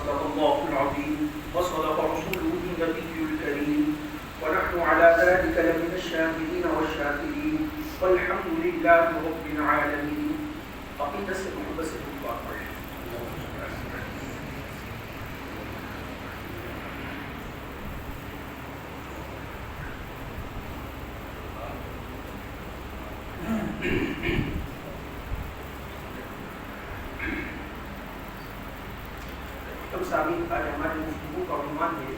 صدق الله العظيم وصدق رسوله النبي الكريم ونحن على ذلك لمن الشاهدين والشاكرين والحمد لله رب العالمين. عقیدت سے محبت سے دعا پڑھیں. آج ہماری گفتگو کا عنوان ہے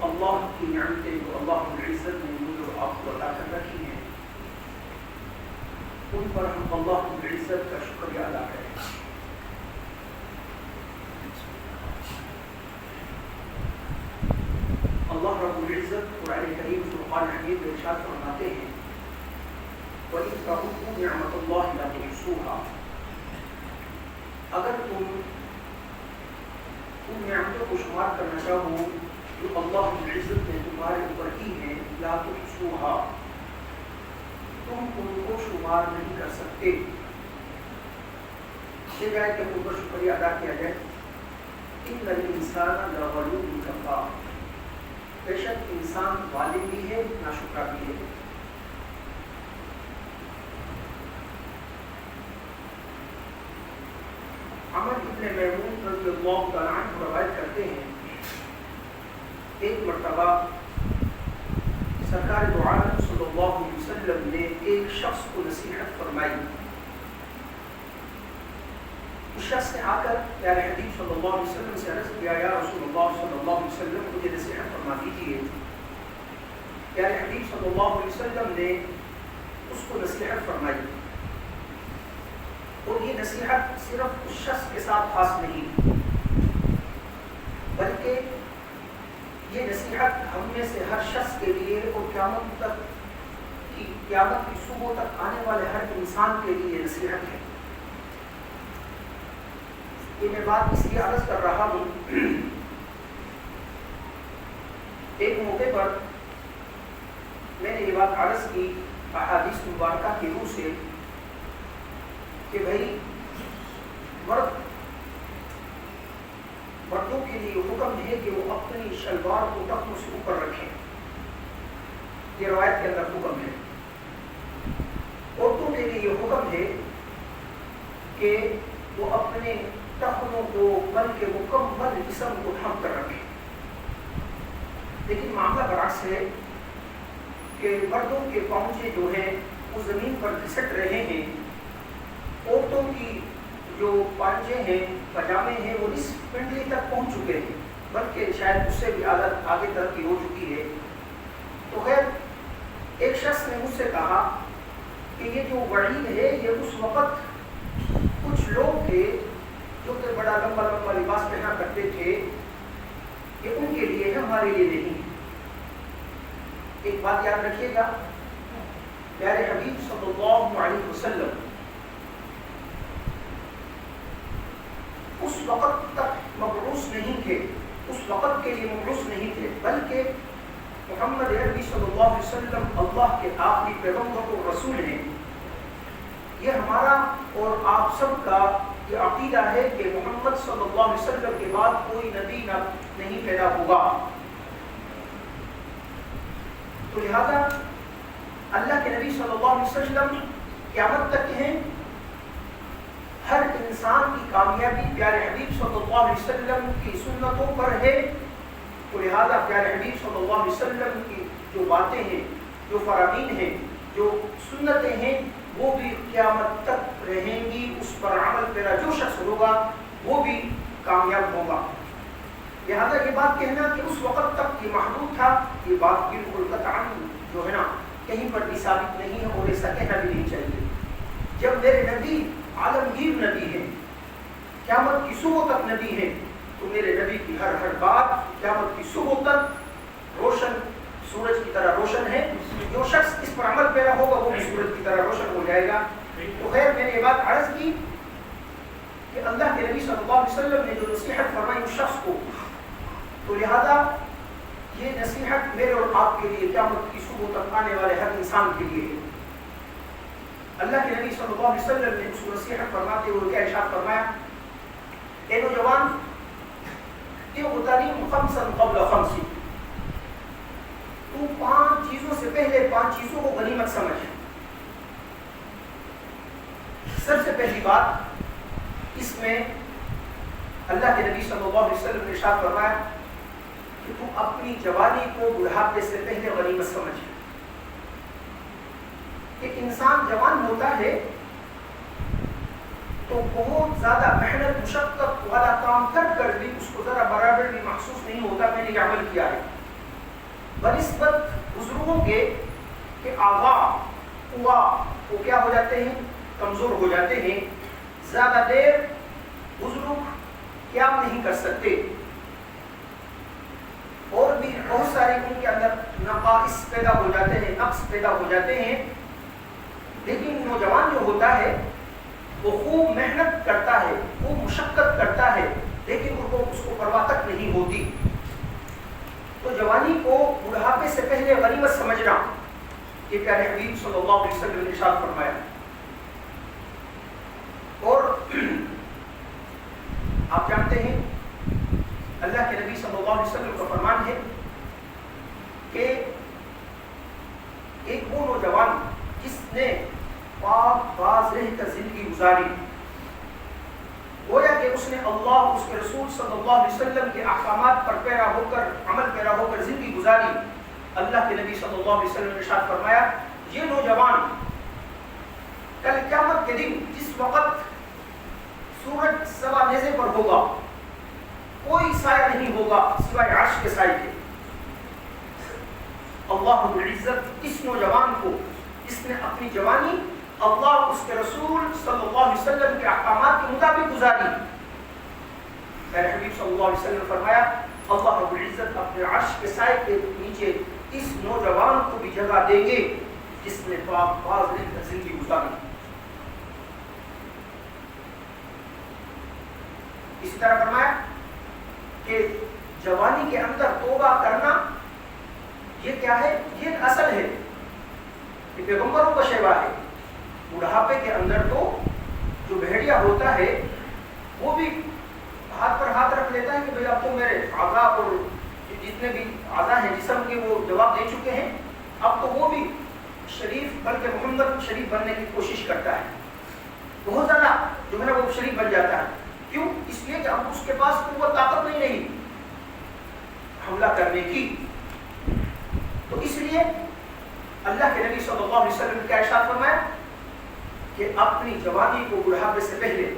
اللہ کی نعمتیں جو اللہ العزت نے مجھے آپ کو عطا کر رکھی ہیں ان پر ہم اللہ العزت کا شکریہ ادا کریں. اللہ رب العزت قرآن کریم فرقان حمید میں ارشاد فرماتے ہیں وَإِذْ تَعُدُّوا نِعْمَةَ اللَّهِ لَا تُحْصُوهَا. اگر تم ان نعمتوں کو شمار کرنا چاہو جو اللہ کی عزت نے تمہارے اوپر کی ہیں لا تحصوها تم ان کو شمار نہیں کر سکتے. یہ جائے کہ ان پر شکریہ ادا کیا جائے. ان الانسان لظلوم کفار. بے شک انسان ظالم بھی ہے ناشکرا بھی ہے. عمر ابن میمون رضی اللہ تعالیٰ عنہ روایت کرتے ہیں ایک مرتبہ سرکار دو عالم صلی اللہ علیہ وسلم نے ایک شخص کو نصیحت فرمائی. اس شخص نے آ کر پیارے حبیب صلی اللہ علیہ وسلم سے عرض کیا یا رسول اللہ صلی اللہ علیہ وسلم مجھے نصیحت فرما دیجیے. پیارے حبیب صلی اللہ علیہ وسلم نے اس کو نصیحت فرمائی اور یہ نصیحت صرف اس شخص کے ساتھ خاص نہیں بلکہ یہ نصیحت ہم میں سے ہر شخص کے لیے اور قیامت کی صبح تک آنے والے ہر انسان کے لیے نصیحت ہے. یہ میں بات اس لیے عرض کر رہا ہوں ایک موقع پر میں نے یہ بات عرض کی احادیث مبارکہ کی روح سے کہ بھائی مردوں کے لیے حکم ہے کہ وہ اپنی شلوار کو ٹخنوں سے اوپر رکھیں. یہ روایت کے اندر حکم ہے. عورتوں کے لیے یہ حکم ہے کہ وہ اپنے ٹخنوں کو بلکہ مکمل جسم کو ڈھانپ کر رکھیں. لیکن معاملہ برعکس ہے کہ مردوں کے پاؤنچے جو ہیں وہ زمین پر گھسٹ رہے ہیں. عورتوں کی جو پانچے ہیں پاجامے ہیں وہ اس پنڈلی تک پہنچ چکے ہیں بلکہ شاید اس سے بھی آگے ترقی ہو چکی ہے. تو خیر ایک شخص نے مجھ سے کہا کہ یہ جو وعید ہے یہ اس وقت کچھ لوگ تھے جو کہ بڑا لمبا لمبا لباس پہنا کرتے تھے کہ ان کے لیے ہے ہمارے لیے نہیں. ایک بات یاد رکھیے گا پیارے حبیب صلی اللہ علیہ وسلم اس وقت تک مبعوث نہیں تھے اس وقت کے لیے مبعوث نہیں تھے بلکہ محمد عربی صلی اللہ علیہ وسلم اللہ کے آخری پیغمبر و رسول ہیں. یہ ہمارا اور آپ سب کا یہ عقیدہ ہے کہ محمد صلی اللہ علیہ وسلم کے بعد کوئی نبی نہیں پیدا ہوگا. تو لہذا اللہ کے نبی صلی اللہ علیہ وسلم قیامت تک ہیں. ہر انسان کی کامیابی پیارے حبیب صلی اللہ علیہ وسلم کی سنتوں پر ہے. تو لہذا پیارے حبیب صلی اللہ علیہ وسلم کی جو باتیں ہیں جو فرامین ہیں جو سنتیں ہیں وہ بھی قیامت تک رہیں گی. اس پر عمل پیرا جو شخص ہوگا وہ بھی کامیاب ہوگا. لہذا یہ بات کہنا کہ اس وقت تک یہ محدود تھا یہ بات بالکل قطعاً جو ہے نا کہیں پر بھی ثابت نہیں ہے اور ایسا کہنا بھی نہیں چاہیے. جب میرے نبی عالمگیر نبی ہیں قیامت کی صبح تک نبی ہیں تو میرے نبی کی ہر بات قیامت کی صبح تک روشن سورج کی طرح روشن ہے. جو شخص اس پر عمل پیرا ہوگا وہ بھی سورج کی طرح روشن ہو جائے گا. تو خیر میں نے یہ بات عرض کی کہ اللہ کے نبی صلی اللہ علیہ وسلم نے جو نصیحت فرمائی اس شخص کو تو لہذا یہ نصیحت میرے اور آپ کے لیے قیامت کی صبح تک آنے والے ہر انسان کے لیے ہے. اللہ کے نبی صلی اللہ علیہ وسلم نے اس کو نصیحت فرماتے ہوئے کیا ارشاد فرمایا اے نوجوان اغتنم خمسا قبل خمس، تو 5 چیزوں سے پہلے 5 چیزوں کو غنیمت سمجھ۔ سب سے پہلی بات اس میں اللہ کے نبی صلی اللہ علیہ وسلم نے ارشاد فرمایا کہ تو اپنی جوانی کو بڑھاپے سے پہلے غنیمت سمجھ۔ ایک انسان جوان ہوتا ہے تو بہت زیادہ محنت مشقت والا کام کر بھی اس کو ذرا برابر بھی محسوس نہیں ہوتا میں نے یہ عمل کیا ہے، بنسبت بزرگوں کے کہ آغا ہوا وہ کیا ہو جاتے ہیں، کمزور ہو جاتے ہیں، زیادہ دیر بزرگ قیام نہیں کر سکتے، اور بھی بہت سارے ان کے اندر نقائص پیدا ہو جاتے ہیں، نقص پیدا ہو جاتے ہیں۔ لیکن نوجوان جو ہوتا ہے وہ خوب محنت کرتا ہے، خوب مشقت کرتا ہے، لیکن اس کو پرواہ تک نہیں ہوتی۔ تو جوانی کو بڑھاپے سے پہلے غنیمت سمجھنا، یہ پیارے حبیب صلی اللہ علیہ وسلم نے ارشاد فرمایا۔ اور آپ جانتے ہیں اللہ کے نبی صلی اللہ علیہ وسلم کا فرمان ہے کہ ایک وہ نوجوان جس نے پاک باز رہ کر زندگی گزاری، گویا کہ اس نے اللہ اس کے رسول صلی اللہ علیہ وسلم کے احکامات پر پیرا ہو کر عمل پیرا ہو کر زندگی گزاری، اللہ کے نبی صلی اللہ علیہ وسلم نے ارشاد فرمایا یہ نوجوان کل قیامت کے دن جس وقت سورج سوا نیزے پر ہوگا، کوئی سایہ نہیں ہوگا سوائے عرش کے سائے کے، اللہ رب العزت اس نوجوان کو جس نے اپنی جوانی اللہ اس کے رسول صلی اللہ علیہ وسلم کے احکامات کے مطابق گزاری، میرے حبیب صلی اللہ علیہ وسلم نے فرمایا اللہ رب العزت اپنے عرش کے سائے کے نیچے اس نوجوان کو بھی جگہ دیں گے جس نے پاک باز رہ کر زندگی گزاری۔ اسی طرح فرمایا کہ جوانی کے اندر توبہ کرنا یہ کیا ہے، یہ اصل ہے، یہ پیغمبروں کا شیوا ہے۔ بڑھاپے کے اندر تو جو بھیڑیا ہوتا ہے وہ بھی ہاتھ پر ہاتھ رکھ لیتا ہے کہ بھئی اب تو میرے اعضاء اور جتنے بھی اعضاء ہیں جسم کے وہ جواب دے چکے ہیں، اب تو وہ بھی شریف بلکہ محمد شریف بننے کی کوشش کرتا ہے، بہت زیادہ جو ہے نا وہ شریف بن جاتا ہے۔ کیوں؟ اس لیے کہ اب اس کے پاس قوت طاقت نہیں رہی حملہ کرنے کی۔ تو اس لیے اللہ کے نبی صلی اللہ علیہ وسلم نے کیا ارشاد فرمایا کہ اپنی جوانی کو بڑھاپے سے پہلے،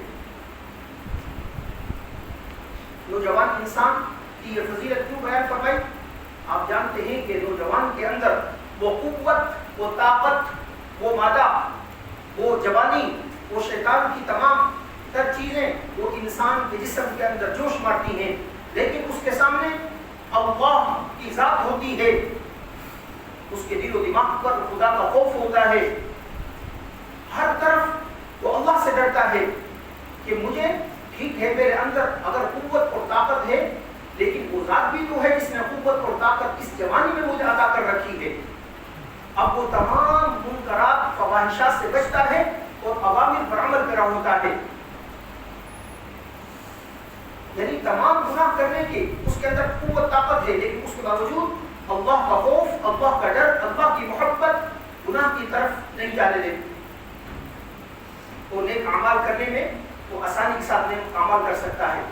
نوجوان انسان کی یہ فضیلت کیوں بیان فرمائی؟ آپ جانتے ہیں کہ نوجوان کے اندر وہ قوت، وہ طاقت، وہ مادہ، وہ جوانی، وہ شیطان کی تمام تر چیزیں وہ انسان کے جسم کے اندر جوش مارتی ہیں، لیکن اس کے سامنے اللہ کی ذات ہوتی ہے، اس کے دل و دماغ پر خدا کا خوف ہوتا ہے، ہر طرف وہ اللہ سے ڈرتا ہے کہ مجھے ٹھیک ہے میرے اندر اگر قوت اور طاقت ہے، لیکن وہ ذات بھی تو ہے جس نے قوت اور طاقت اس جوانی میں مجھے عطا کر رکھی ہے۔ اب وہ تمام منکرات فواحشات سے بچتا ہے اور اوامر پر عمل پیرا ہوتا ہے، یعنی تمام گناہ کرنے کی اس کے اندر قوت طاقت ہے، لیکن اس کے باوجود اللہ کا خوف، اللہ کا ڈر، اللہ کی محبت گناہ کی طرف نہیں جانے دیتی۔ وہ نیک اعمال کرنے میں وہ آسانی کے ساتھ نیک اعمال کر سکتا ہے۔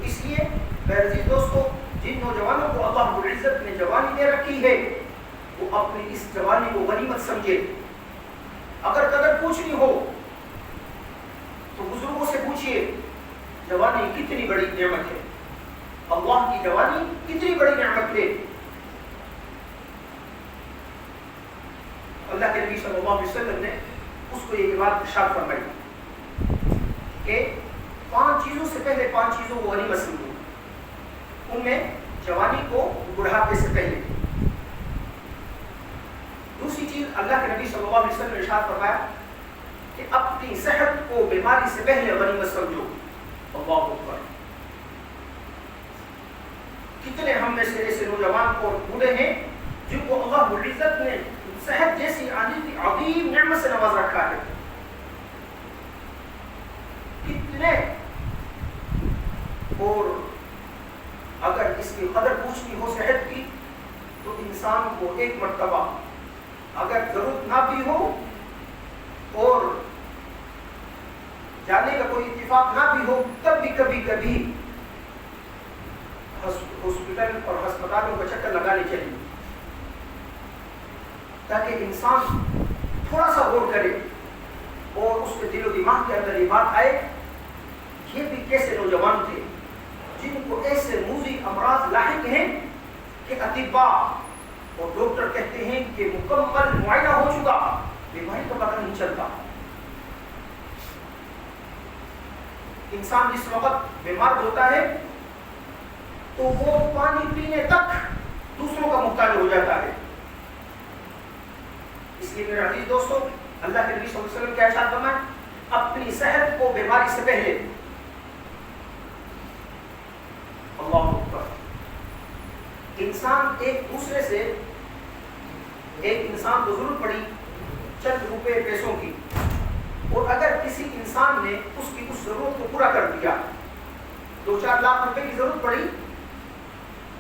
اس لیے میرے عزیز دوستو، جن نوجوانوں کو اللہ رب العزت نے جوانی دے رکھی ہے وہ اپنی اس جوانی کو غنیمت سمجھے۔ اگر قدر پوچھنی ہو تو بزرگوں سے پوچھئے جوانی کتنی بڑی نعمت ہے، اللہ کی جوانی کتنی بڑی نعمت ہے۔ اللہ کے نبی صلی اللہ علیہ وسلم نے اس کو یہ بات ارشاد فرمائی کہ 5 چیزوں سے پہلے 5 چیزوں کو غنیمت سمجھو، ان میں جوانی کو بڑھاپے سے پہلے۔ دوسری چیز اللہ کے نبی صلی اللہ علیہ وسلم نے ارشاد فرمایا کہ اپنی صحت کو بیماری سے پہلے غنیمت سمجھو۔ اللہ اکبر! کتنے ہم میں سے ایسے نوجوان اور بوڑھے ہیں جن کو اللہ رب العزت نے صحت جیسی عظیم نعمت سے نواز رکھا ہے، کتنے اور اگر اس کی قدر پوچھنی ہو صحت کی تو انسان کو ایک مرتبہ اگر ضرورت نہ بھی ہو اور جانے کا کوئی اتفاق نہ بھی ہو تب بھی کبھی ہاسپٹل اور ہسپتالوں کا چکر لگانے چاہیے، تاکہ انسان تھوڑا سا غور کرے اور اس کے دل و دماغ کے اندر یہ بات آئے یہ بھی کیسے نوجوان تھے جن کو ایسے موذی امراض لاحق ہیں کہ اطباء اور ڈاکٹر کہتے ہیں کہ مکمل معائنہ ہو چکا، بیماری کا پتہ نہیں چلتا۔ انسان جس وقت بیمار ہوتا ہے تو وہ پانی پینے تک دوسروں کا محتاج ہو جاتا ہے۔ اس لیے میرے عزیز دوستو، اللہ کے نبی صلی اللہ علیہ وسلم کیا ارشاد فرمایا، اپنی صحت کو بیماری سے پہلے، اللہ اکبر، انسان ایک دوسرے سے، ایک انسان کو ضرورت پڑی چند روپے پیسوں کی، اور اگر کسی انسان نے اس کی اس ضرورت کو پورا کر دیا، 2-4 لاکھ روپے کی ضرورت پڑی،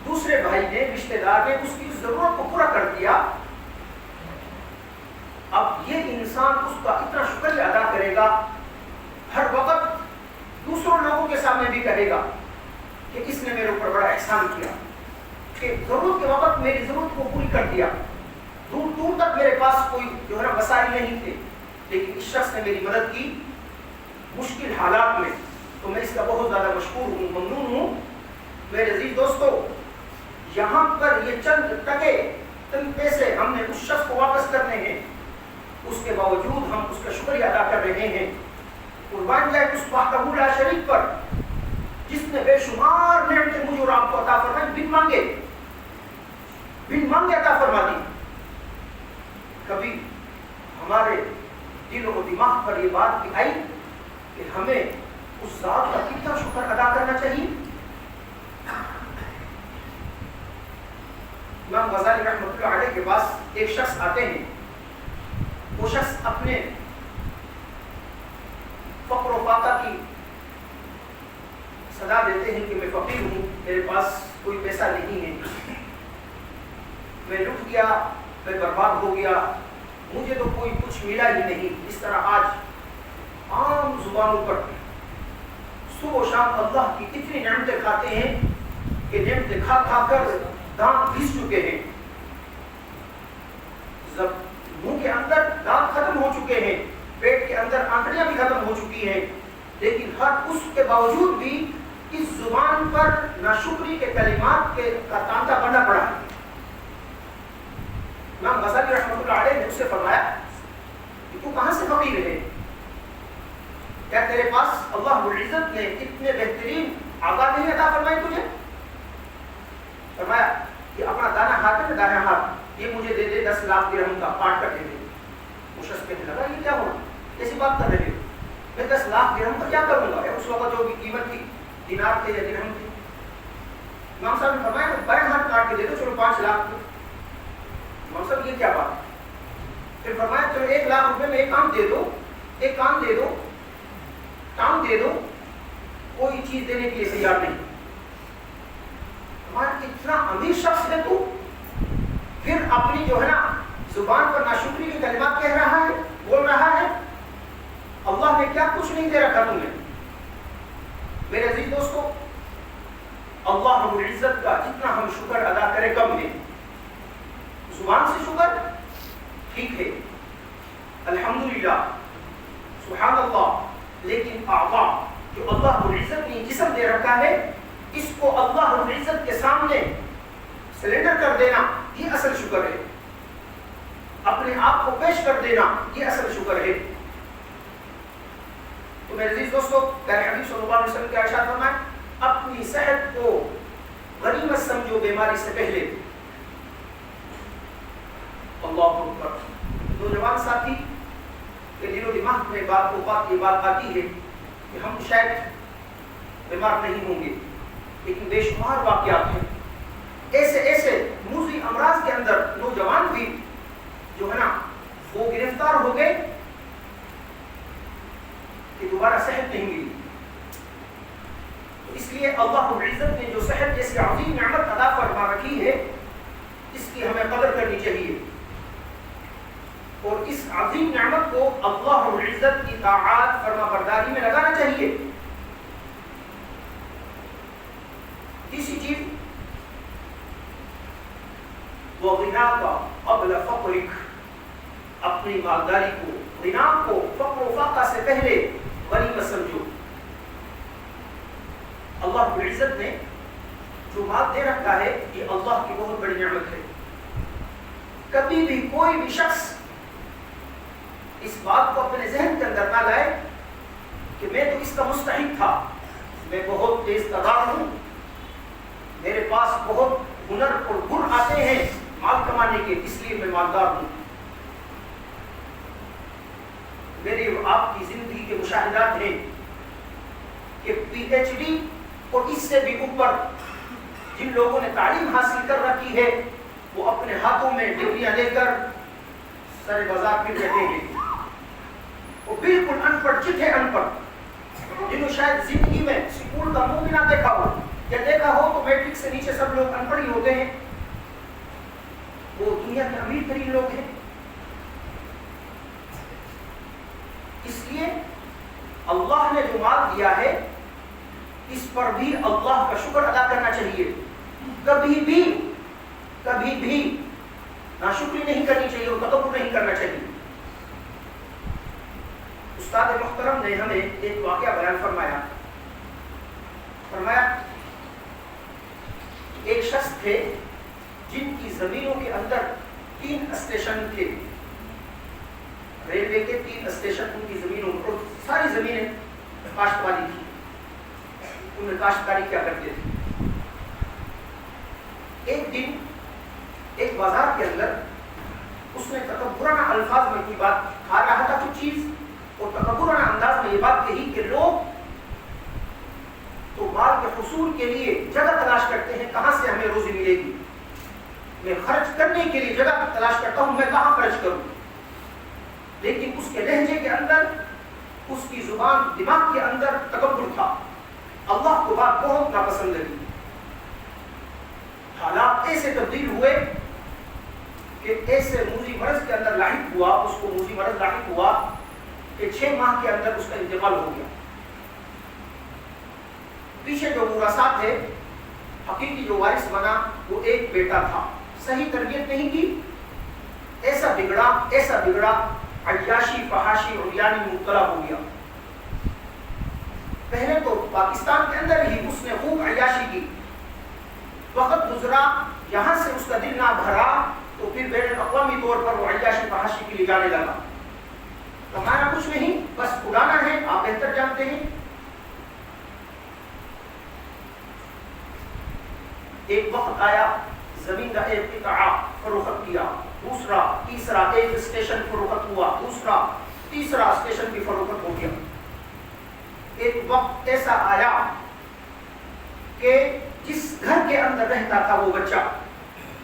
دوسرے بھائی نے، رشتہ دار نے اس کی ضرورت کو پورا کر دیا، اب یہ انسان اس کا اتنا شکریہ ادا کرے گا، ہر وقت دوسروں لوگوں کے سامنے بھی کہے گا کہ اس نے میرے اوپر بڑا احسان کیا کہ ضرورت کے وقت میری ضرورت کو پوری کر دیا، دور دور تک میرے پاس کوئی جو ہے نا وسائل نہیں تھے لیکن اس شخص نے میری مدد کی مشکل حالات میں، تو میں اس کا بہت زیادہ مشکور ہوں، ممنون ہوں۔ میرے عزیز دوستو، یہاں پر یہ چند پیسے ہم نے اس شخص کو واپس کرنے ہیں، اس کے باوجود ہم اس کا شکریہ ادا کر رہے ہیں۔ قربان جائے اس وحدہ لا شریک پر جس نے بے شمار نعمتیں مجھے اور آپ کو عطا فرمائی، بن مانگے عطا فرما دی۔ کبھی ہمارے دل و دماغ پر یہ بات بھی آئی کہ ہمیں اس ذات کا کتنا شکر ادا کرنا چاہیے۔ امام غزالی رحمۃ اللہ علیہ کے پاس ایک شخص آتے ہیں، وہ شخص اپنے فقر و فاقہ کی صدا دیتے ہیں کہ میں فقیر ہوں، میرے پاس کوئی پیسہ نہیں ہے، میں لٹ گیا، میں برباد ہو گیا، مجھے تو کوئی کچھ ملا ہی نہیں۔ اس طرح آج عام زبانوں پر صبح و شام اللہ کی اتنی نعمتیں کھاتے ہیں کہ نعمتیں کھا کھا کر دانت گھس چکے ہیں، منہ کے اندر دانت ختم ہو چکے ہیں، پیٹ کے اندر آنتڑیاں بھی ختم ہو چکی ہیں، لیکن ہر اس کے باوجود بھی اس زبان پر ناشکری کے کلمات کا تانتا بننا پڑا ہے۔ امام غزالی رحمۃ اللہ علیہ نے اس سے فرمایا کہ تو کہاں سے فقیر ہے؟ کیا تیرے پاس اللہ العزت نے اتنے بہترین آغاز نہیں عطا فرمائی تجھے؟ فرمایا کہ اپنا دانا ہاتھ میں دانا ہاتھ یہ مجھے دے دے 10 لاکھ درہم کا کاٹ کر دے دے۔ وہ شخص کہنے لگا یہ کیا ہوا، ایسی بات کر رہے ہو، میں 10 لاکھ درہم کا کیا کروں گا؟ اس وقت جو بھی قیمت تھی دینار تھے یا درہم تھے۔ امام صاحب نے فرمایا کہ بائیں ہاتھ کاٹ کے دے دو، چلو 5 لاکھ۔ امام صاحب یہ کیا بات؟ پھر فرمایا چلو 1 لاکھ روپے میں ایک کام دے دو، ایک کام دے دو، کام دے دو، کوئی چیز دینے کے لیے تیار نہیں۔ ہمارا اتنا امیر شخص ہے تو پھر اپنی جو ہے نا زبان پر ناشکری کے کلمات کہہ رہا ہے، بول رہا ہے، اللہ نے کیا کچھ نہیں دے رکھا تمہیں۔ میرے عزیز دوستو، اللہ رب العزت کا جتنا ہم شکر ادا کرے کم ہے۔ زبان سے شکر ٹھیک ہے، الحمدللہ، سبحان اللہ، لیکن اعضاء جو اللہ رب العزت نے جسم دے رکھا ہے، اس کو اللہ رب العزت کے سامنے سلنڈر کر دینا یہ اصل شکر ہے، اپنے آپ کو پیش کر دینا یہ اصل شکر ہے۔ تو میرے عزیز دوستو، پیارے حبیب صلی اللہ علیہ وسلم کا ارشاد فرمایا اپنی صحت کو غنیمت سمجھو بیماری سے پہلے۔ اللہ اکبر۔ نوجوان ساتھی کے دل و دماغ میں یہ بات آتی ہے کہ ہم شاید بیمار نہیں ہوں گے، لیکن بے شمار واقعات ہیں ایسے موذی امراض کے اندر نوجوان بھی جو ہے نا وہ گرفتار ہو گئے کہ دوبارہ صحت نہیں ملی۔ تو اس اس لیے اللہ رب العزت نے جو صحت جیسی عظیم نعمت عطا فرما رکھی ہے اس کی ہمیں قدر کرنی چاہیے اور اس عظیم نعمت کو اللہ رب العزت کی طاعت فرما برداری میں لگانا چاہیے. تیسری چیز وَغِنَاكَ قَبْلَ فَقْرِكَ، اپنی مالداری کو، غنا کو فقر و فاقہ سے پہلے غنیمت سمجھو. اللہ رب العزت نے جو مال دے رکھا ہے یہ اللہ کی بہت بڑی نعمت ہے. کبھی بھی کوئی بھی شخص اس بات کو اپنے ذہن کے اندر نہ لائے کہ میں تو اس کا مستحق تھا، میں بہت تیز تگار ہوں، میرے پاس بہت ہنر اور گن آتے ہیں مال کمانے کے، اس لیے میں مالدار ہوں. میری اور آپ کی زندگی کے مشاہدات ہیں کہ پی ایچ ڈی اور اس سے بھی اوپر جن لوگوں نے تعلیم حاصل کر رکھی ہے وہ اپنے ہاتھوں میں ڈگریاں لے کر سر بازار پھر رہے ہیں. وہ بالکل ان پڑھ، چٹھے ان پڑھ، جنہوں شاید زندگی میں اسکول کا منہ بھی نہ دیکھا ہو، یا دیکھا ہو تو میٹرک سے نیچے سب لوگ ان پڑھ ہی ہوتے ہیں. وہ دنیا کے امیر ترین لوگ ہیں. اس لیے اللہ نے جو مال دیا ہے اس پر بھی اللہ کا شکر ادا کرنا چاہیے. کبھی بھی ناشکری نہیں کرنی چاہیے اور تکبر نہیں کرنا چاہیے. استاد محترم نے ہمیں ایک واقعہ بیان فرمایا. ایک شخص تھے جن کی زمینوں کے اندر 3 اسٹیشن تھے، ریلوے کے 3 اسٹیشن ان کی زمینوں میں، اور ساری زمینیں کاشت والی تھی. ان میں کاشتکاری کیا کرتے تھے. ایک دن ایک بازار کے اندر اس نے تکبرانہ الفاظ میں کوئی بات کھا رہا تھا کچھ چیز، اور تکبرانہ انداز میں یہ بات کہی کہ لوگ تو مال کے حصول کے لیے جگہ تلاش کرتے ہیں کہاں سے ہمیں روزی ملے گی. میں خرچ کرنے کے لیے جگہ تلاش کرتا ہوں، میں کہاں خرچ کروں. لیکن اس کے لہجے کے اندر، اس کی زبان دماغ کے اندر تکبر تھا. اللہ کو بات بہت ناپسند لگی. حالات ایسے تبدیل ہوئے کہ ایسے موذی مرض کے اندر لاحق ہوا، اس کو موذی مرض لاحق ہوا کہ 6 ماہ کے اندر اس کا انتقال ہو گیا. پیچھے جو وراثات تھے، حقیقی جو وارث بنا وہ ایک بیٹا تھا. صحیح تربیت نہیں کی، ایسا بگڑا عیاشی فحاشی اور یعنی مبتلا ہو گیا. پہلے تو پاکستان کے اندر ہی اس نے خوب عیاشی کی. وقت گزرا، یہاں سے اس کا دل نہ بھرا تو پھر بین الاقوامی طور پر وہ عیاشی فحاشی کے لیے جانے لگا. کمانا کچھ نہیں، بس اڑانا ہے، آپ بہتر جانتے ہیں. ایک وقت آیا، زمین کا ایک قطعہ فروخت کیا، دوسرا تیسرا، ایک اسٹیشن فروخت ہوا، دوسرا تیسرا اسٹیشن بھی فروخت ہو گیا. ایک وقت ایسا آیا کہ جس گھر کے اندر رہتا تھا وہ بچہ،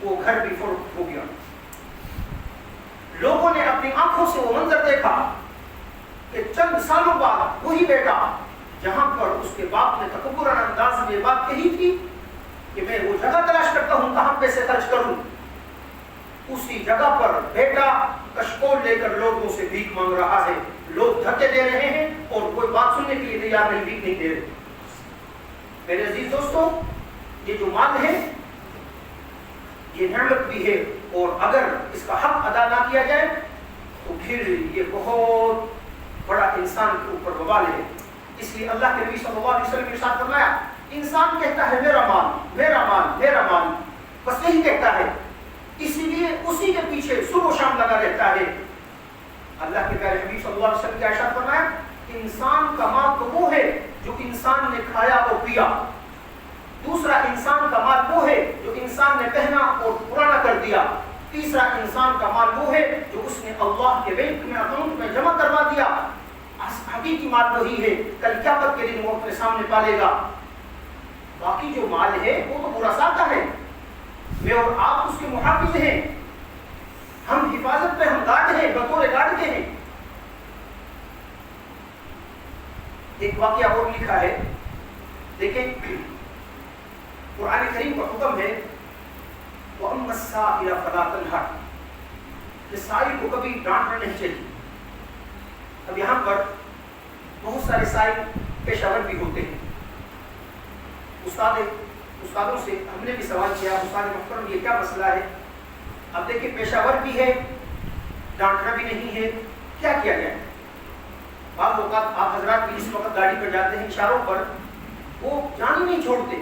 وہ گھر بھی فروخت ہو گیا. لوگوں نے اپنی آنکھوں سے وہ منظر دیکھا کہ چند سالوں بعد وہی بیٹا جہاں پر اس کے باپ نے تکبرانہ انداز میں بات کہی تھی کہ میں وہ جگہ تلاش کرتا ہوں کہاں پیسے خرچ کروں، اسی جگہ پر بیٹا کشکول لے کر لوگوں سے بھیک مانگ رہا ہے. لوگ دھکے دے رہے ہیں اور کوئی بات سننے کے لیے تیار نہیں، بھیک نہیں دے رہے. میرے عزیز دوستوں، یہ جو مال ہے یہ نعمت بھی ہے، اور اگر اس کا حق ادا نہ کیا جائے تو پھر یہ بہت بڑا انسان کے اوپر وبال ہے. اس لیے اللہ کے نبی صلی اللہ علیہ وسلم نے ارشاد فرمایا، انسان کہتا ہے میرا مال میرا مال میرا مال، بس یہی کہتا ہے، اسی لیے اسی کے پیچھے صبح و شام لگا رہتا ہے. اللہ کے پیارے نبی صلی اللہ علیہ وسلم نے ارشاد فرمایا، انسان کا مال تو وہ ہے جو انسان نے کھایا اور پیا، دوسرا انسان کا مال وہ ہے جو انسان نے پہنا اور پرانا کر دیا، تیسرا انسان کا مال وہ ہے جو اس نے اللہ کے بینک میں اکاؤنٹ میں جمع کروا دیا. حقیقی مال وہی ہے، کل قیامت کے دن وہ اپنے سامنے پالے گا. باقی جو مال ہے وہ تو وراثت کا ہے، میں اور آپ اس کے محافظ ہیں، ہم حفاظت پہ ہم گارڈ ہیں، بطور گارڈ کے ہیں. ایک واقعہ اور لکھا ہے دیکھیں قرآن کریم کا حکم ہے وَأَمَّا السَّائِلَ فَلَا تَنْهَرْ کہ سائل کو کبھی ڈانٹنا نہیں چاہیے. اب یہاں پر بہت سارے سائل پیشہ ور بھی ہوتے ہیں. استادوں سے ہم نے بھی سوال کیا استاد محترم یہ کیا مسئلہ ہے. اب دیکھیں پیشہ ور بھی ہے ڈانٹنا بھی نہیں ہے, کیا کیا جائے. بعض اوقات آپ حضرات بھی اس وقت گاڑی پر جاتے ہیں اشاروں پر وہ جان ہی نہیں چھوڑتے.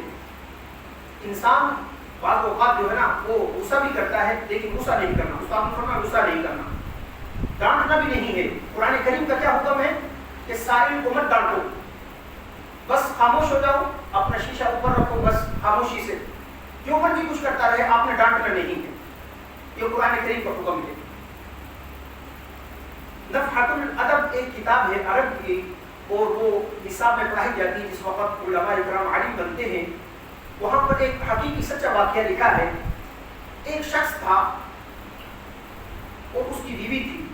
انسان بعض اوقات جو ہے نا وہ غصہ بھی کرتا ہے لیکن غصہ نہیں کرنا. استاد نے فرمایا غصہ نہیں کرنا, ڈانٹنا بھی نہیں ہے. قرآن کریم کا کیا حکم ہے کہ سائل کو مت ڈانٹو, بس خاموش ہو جاؤ, اپنا شیشہ اوپر رکھو, بس خاموشی سے جو مرضی کچھ کرتا رہے, آپ نے ڈانٹنا نہیں ہے. یہ قرآن کریم کا حکم ہے. نفحۃ الادب ایک کتاب ہے عرب کی اور وہ نصاب میں پڑھائی جاتی ہے جس وقت علماء اکرام عالم بنتے ہیں. وہاں پر ایک حقیقی سچا واقعہ لکھا ہے. ایک شخص تھا اور اس کی بیوی تھی,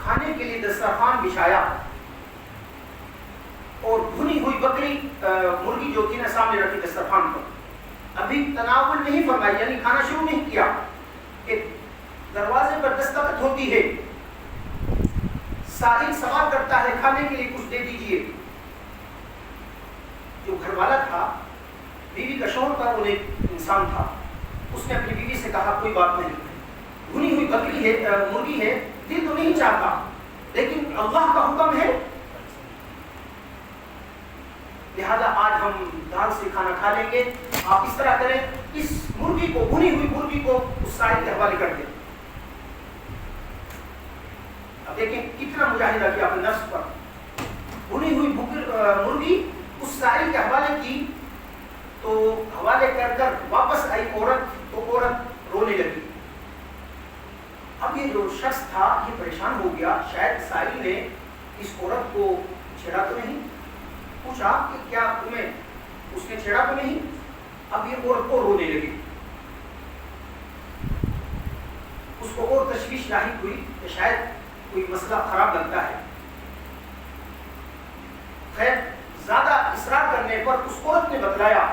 کھانے کے لیے دسترخوان بچھایا اور بھنی ہوئی بکری مرغی جو تھی نا سامنے رکھی دسترخوان پر. ابھی تناول نہیں فرمائی یعنی کھانا شروع نہیں کیا کہ دروازے پر دستخط ہوتی ہے. ساحل سوال کرتا ہے کھانے کے لیے کچھ دے دیجئے. جو گھر والا تھا بیوی کا شوہر تھا, وہ ایک انسان تھا. اس نے اپنی بیوی سے کہا کوئی بات نہیں, بھنی ہوئی بکری ہے مرغی ہے, دل تو نہیں چاہتا لیکن اللہ کا حکم ہے لہذا آج ہم دال سے کھانا کھا لیں گے. آپ اس طرح کریں اس مرغی کو بھنی ہوئی مرغی کو اس ساحل کے حوالے کر دیں. اب دیکھیں کتنا مجاہدہ کیا اپنے نفس پر. بھنی ہوئی مرغی اس ساحل کے حوالے کی تو حوالے کر واپس آئی عورت تو عورت رونے لگی. اب یہ جو شخص تھا یہ پریشان ہو گیا, شاید ساحل نے اس عورت کو چھیڑا تو نہیں. پوچھا کہ کیا تمہیں اس نے چھیڑا تو نہیں. اب یہ عورت کو رونے لگی. اس کو اور تشویش لاحق ہوئی کہ شاید کوئی مسئلہ خراب لگتا ہے. خیر زیادہ اصرار کرنے پر اس عورت نے بتلایا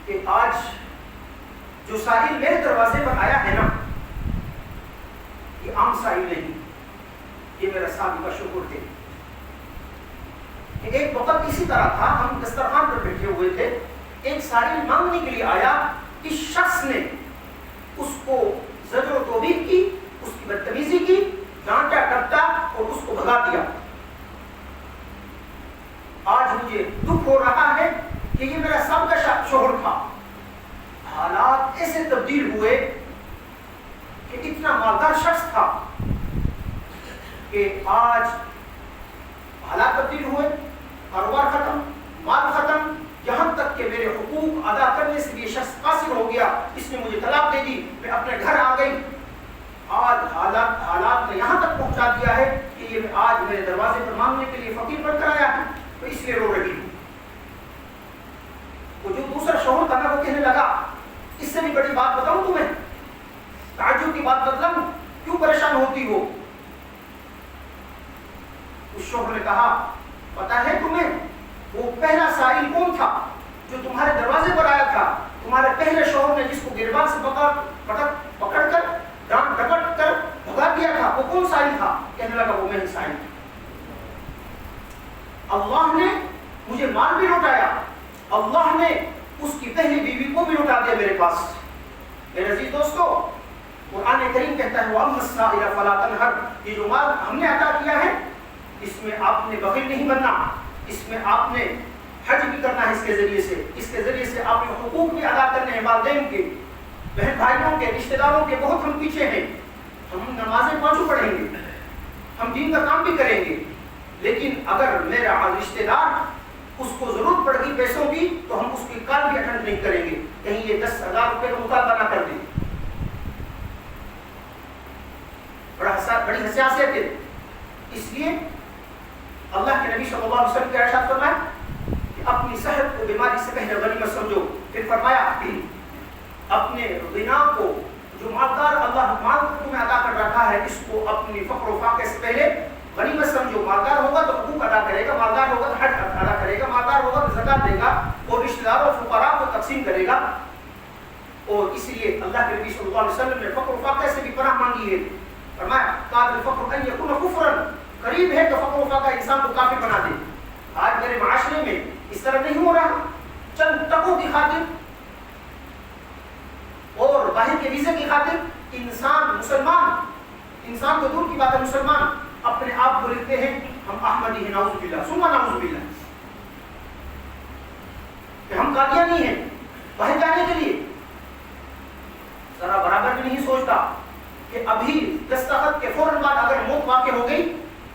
کہ آج جو ساحل میرے دروازے پر آیا ہے نا یہ عام ساحل نہیں, یہ میرا سابقہ شوہر تھے. ایک وقت اسی طرح تھا, ہم دسترخوان پر بیٹھے ہوئے تھے, ایک ساحل مانگنے کے لیے آیا. اس شخص نے اس کو زجر و توبیخ کی, اس کی بدتمیزی کی, ڈانٹا ڈپٹا اور اس کو بھگا دیا. آج مجھے دکھ ہو رہا ہے کہ یہ میرا سابقہ شوہر تھا. حالات ایسے تبدیل ہوئے کہ اتنا مالدار شخص تھا کہ آج حالات تبدیل ہوئے, کاروبار ختم, مال ختم, یہاں تک کہ میرے حقوق ادا کرنے سے بھی یہ شخص قاصر ہو گیا. اس نے مجھے طلاق دے دی, میں اپنے گھر آ گئی. آج حالات نے یہاں تک پہنچا دیا ہے کہ یہ آج میرے دروازے پر مانگنے کے لیے فقیر بن کر آیا ہے تو اس لیے رو رہی ہوں. وہ جو دوسرا شوہر تھا نا وہ کہنے لگا اس سے بھی بڑی بات بتاؤں تمہیں, تعجب کی بات بتلاؤں, کیوں پریشان ہوتی ہو. اس شوہر نے کہا پتا ہے تمہیں وہ پہلا سائل کون تھا جو تمہارے دروازے پر آیا تھا. تمہارے پہلے شوہر نے جس کو گریبان سے پکڑ کر ڈانٹ ڈپٹ کر بھگا دیا تھا وہ کون سائل تھا. کہنے لگا وہ میں ہی سائل تھا. اللہ نے مجھے مال بھی لوٹایا, اللہ نے اس کی پہلی بیوی کو بھی لوٹا دیا میرے پاس. میرے عزیز دوستو قرآن کریم کہتا ہے وَأَمَّا السَّائِلَ فَلَا تَنْهَرْ. یہ جو مال ہم نے عطا کیا ہے اس میں آپ نے بخیل نہیں بننا, اس میں آپ نے حج بھی کرنا ہے. اس کے ذریعے سے آپ نے حقوق بھی ادا کرنے ہیں والدین کے, بہن بھائیوں کے, رشتہ داروں کے. بہت ہم پیچھے ہیں. ہم نمازیں پانچوں پڑھیں گے, ہم دین کا کام بھی کریں گے, لیکن اگر میرا رشتہ دار اس کو ضرورت پڑ گئی پیسوں کی تو ہم اس کی کال بھی اٹینڈ نہیں کریں گے. کہیں یہ 10,000 روپے کا مطالبہ نہ کر دیں. بڑی حساسیت ہے. اس لیے اللہ کے نبی صلی اللہ علیہ وسلم کے ارشاد فرمایا کہ اپنی صحت کو بیماری سے پہلے غنیمت سمجھو. پھر فرمایا اپنے غنا کو, جو مالدار اللہ مال کو تمہیں عطا کر رکھا ہے اس کو اپنی فقر و فاقے سے پہلے غنیمت سمجھو. مالدار ہوگا تو حقوق ادا کرے گا, مالدار ہوگا تو حج ادا کرے گا, مالدار ہوگا زکات دے گا اور رشتہ داروں فقراء کو تقسیم کرے گا. اور اس لیے اللہ کے نبی صلی اللہ علیہ وسلم نے فقر و فاقہ سے بھی پناہ مانگی ہے. فرمایا قال الفقر ان يكون كفرا، قریب ہے کہ فقر و فاقہ انسان کو کافر بنا دے. آج میرے معاشرے میں اس طرح نہیں ہو رہا. چند ٹکوں کی خاطر اور باہر کے ویزے کی خاطر انسان تو دور کی بات ہے، مسلمان اپنے آپ کو لکھتے ہیں ہم احمدی ہیں، نعوذ باللہ ثم نعوذ باللہ، کہ ہم قادیانی ہیں. باہر جانے کے لیے ذرا برابر بھی نہیں سوچتا کہ ابھی دستخط کے فوراً بعد اگر موت واقع ہو گئی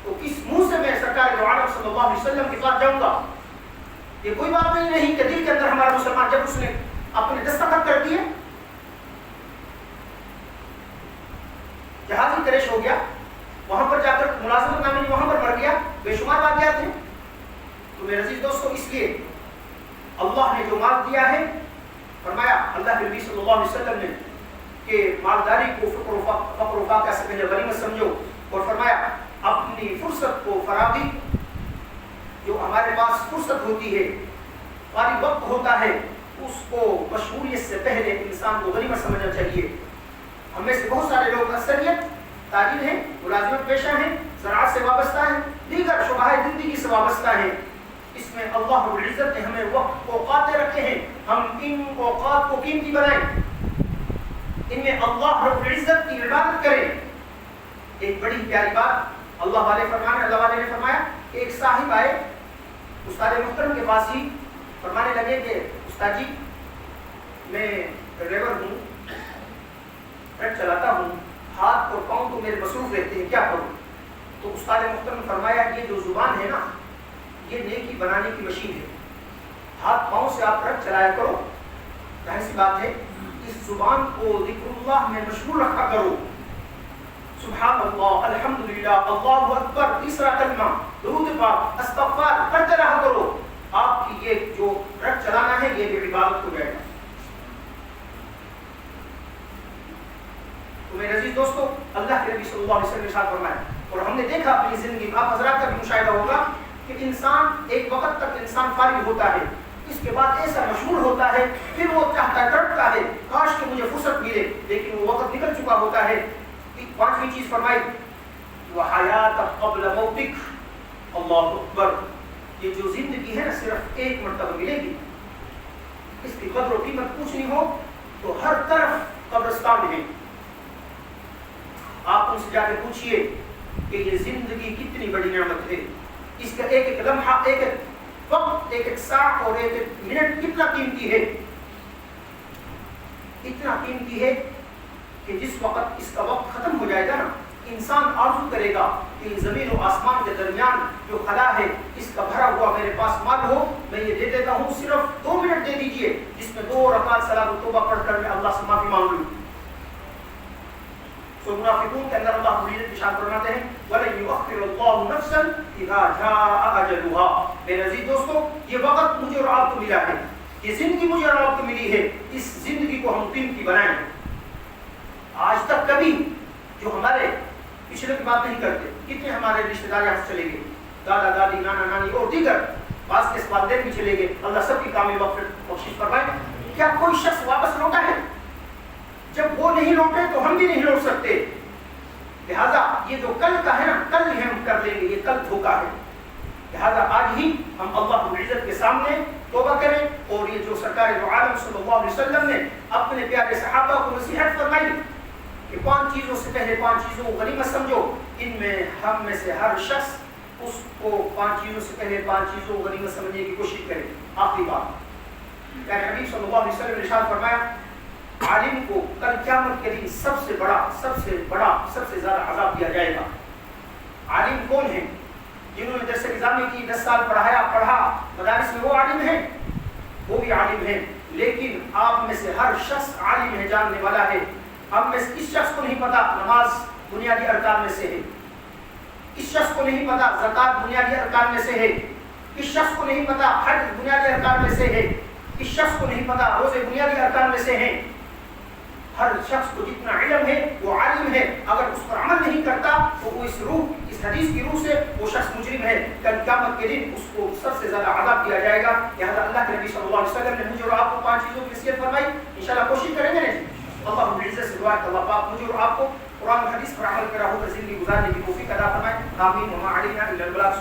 تو کس منہ سے میں سرکار دو عالم صلی اللہ علیہ وسلم کے پاس جاؤں گا. یہ کوئی بات نہیں کہ دل کے اندر ہمارا مسلمان جب اس نے اپنے دستخط کر دیے، جہاز ہی کریش ہو گیا، وہاں پر جا کر ملازمت نہ ملی، وہاں پر مر گیا، بے شمار واقعات ہیں. تو میرے عزیز دوستو، اس لیے اللہ نے جو مال دیا ہے، فرمایا اللہ کے نبی صلی اللہ علیہ وسلم نے کہ مالداری کو فقر و فاقہ سے پہلے غنیمت سمجھو، اور فرمایا اپنی فرصت کو فراغی، جو ہمارے پاس فرصت ہوتی ہے، فارغ وقت ہوتا ہے، اس کو مشغولیت سے پہلے انسان کو غنیمت سمجھنا چاہیے. ہم میں سے بہت سارے لوگ اکثریت تاجر ہیں، ملازمت پیشہ ہیں، زراعت سے وابستہ ہیں، دیگر شعبہ زندگی سے وابستہ ہیں. اس میں اللہ رب العزت نے ہمیں وقت اوقات رکھے ہیں، ہم ان اوقات کو قیمتی بنائیں، ان میں اللہ رب العزت کی عبادت کریں. ایک بڑی پیاری بات اللہ والے نے فرمایا کہ ایک صاحب آئے استاد محترم کے پاس ہی، فرمانے لگے کہ استاد جی میں ڈرائیور ہوں، ٹرک چلاتا ہوں، ہاتھ اور پاؤں تو میرے مصروف رہتے ہیں، کیا کروں؟ تو استاد محترم نے فرمایا یہ جو زبان ہے نا، یہ نیکی بنانے کی مشین ہے. ہاتھ پاؤں سے آپ ٹرک چلایا کرو، ظاہر سی بات ہے اس زبان کو ذکر اللہ میں مشغول رکھا کرو. سبحان اللہ، الحمدللہ، اللہ اکبر، تیسرا کلمہ، درود پاک، استغفار کرتے رہا کرو. آپ کی یہ جو ٹرک چلانا ہے یہ بھی عبادت ہو جائے گا. تو میرے عزیز دوستو، اللہ کے نبی صلی اللہ علیہ وسلم نے ارشاد فرمایا، اور ہم نے دیکھا اپنی زندگی میں، آپ حضرات کا بھی مشاہدہ ہوگا کہ انسان ایک وقت تک انسان فارغ ہوتا ہے، اس کے بعد ایسا مشغول ہوتا ہے، پھر وہ چاہتا ہے، تڑپتا ہے کاش کہ مجھے فرصت ملے، لیکن وہ وقت نکل چکا ہوتا ہے. پانچویں چیز فرمائی وحیات قبل موتک. اللہ اکبر، یہ جو زندگی ہے نا صرف ایک مرتبہ ملے گی، اس کی قدر و قیمت پوچھنی ہو تو ہر طرف قبرستان ہے. آپ ان سے جا کے پوچھئے کہ یہ زندگی کتنی بڑی نعمت ہے، اس کا ایک ایک لمحہ، ایک ایک وقت، ایک ایک ساعت اور ایک ایک منٹ کتنا قیمتی ہے. اتنا قیمتی ہے کہ جس وقت اس کا وقت ختم ہو جائے گا نا، انسان آرزو کرے گا کہ زمین و آسمان کے درمیان جو خلا ہے اس کا بھرا ہوا میرے پاس مال ہو، میں یہ دے دیتا ہوں، صرف 2 منٹ دے دیجئے جس میں 2 رکعت صلاۃ و توبہ پڑھ کر میں اللہ سے معافی مانگ لوں. سو منافقون کے اندر اللہ مجید ارشاد فرماتے ہیں وَلَن يُؤَخِّرَ اللَّهُ نَفْسًا إِذَا جَاءَ أَجَلُهَا. میرے عزیز دوستو، یہ وقت مجھے اور آپ کو ملا ہے، یہ زندگی مجھے اور آپ کو ملی ہے، اس زندگی کو ہم قیمتی بنائیں. آج تک کبھی جو ہمارے پچھلے کی بات نہیں کرتے، کتنے ہمارے رشتہ دار یہاں سے چلے گئے، دادا دادی، نانا نانی اور دیگر بعض کے والدین بھی چلے گئے، اللہ سب کی کامل بخشش فرمائے. کیا کوئی شخص واپس لوٹا ہے؟ جب وہ نہیں لوٹے تو ہم بھی نہیں لوٹ سکتے. لہذا یہ جو کل کا ہے نا، کل ہی ہم کر لیں گے، یہ کل دھوکا ہے. لہذا آج ہی ہم اللہ رب العزت کے سامنے توبہ کریں، اور یہ جو سرکار دو عالم صلی اللہ علیہ وسلم نے اپنے پیارے صحابہ کو نصیحت فرمائی کہ 5 چیزوں سے پہلے 5 چیزوں کو غنیمت سمجھو، ان میں ہم میں سے ہر شخص اس کو 5 چیزوں سے پہلے 5 چیزوں کو غنیمت سمجھنے کی کوشش کرے. آخری بات، پیارے حبیب صلی اللہ علیہ وسلم نے ارشاد فرمایا عالم کو کل قیامت کے دن سب سے زیادہ عذاب دیا جائے گا. عالم کون ہیں؟ جنہوں نے درس نظامی کی، 10 سال پڑھا مدارس میں، وہ عالم ہیں، وہ بھی عالم ہیں. لیکن آپ میں سے ہر شخص عالم ہے، جاننے والا ہے. ہم میں سے اس شخص کو نہیں پتا نماز بنیادی ارکان میں سے ہے، اس شخص کو نہیں پتا زکات بنیادی ارکان میں سے ہے، اس شخص کو نہیں پتا حج بنیادی ارکان میں سے ہے، اس شخص کو نہیں پتا روزے بنیادی ارکان میں سے ہیں. ہر شخص کو جتنا علم ہے وہ عالم ہے، اگر اس پر عمل نہیں کرتا تو وہ اس حدیث کی روح سے وہ شخص مجرم ہے، کل قیامت کے دن اس کو سب سے زیادہ عذاب دیا جائے گا۔ لہذا اللہ کے نبی صلی اللہ علیہ وسلم نے مجھے اور آپ کو 5 چیزوں کی نصیحت فرمائی، انشاءاللہ کوشش کریں گے۔ اللہ رب العزت سے دعا ہے کہ اللہ پاک مجھے اور آپ کو قرآن و حدیث پر عمل کرا ہو کر زندگی گزارنے کی توفیق عطا فرمائے، آمین۔ وما علینا الا البلاغ۔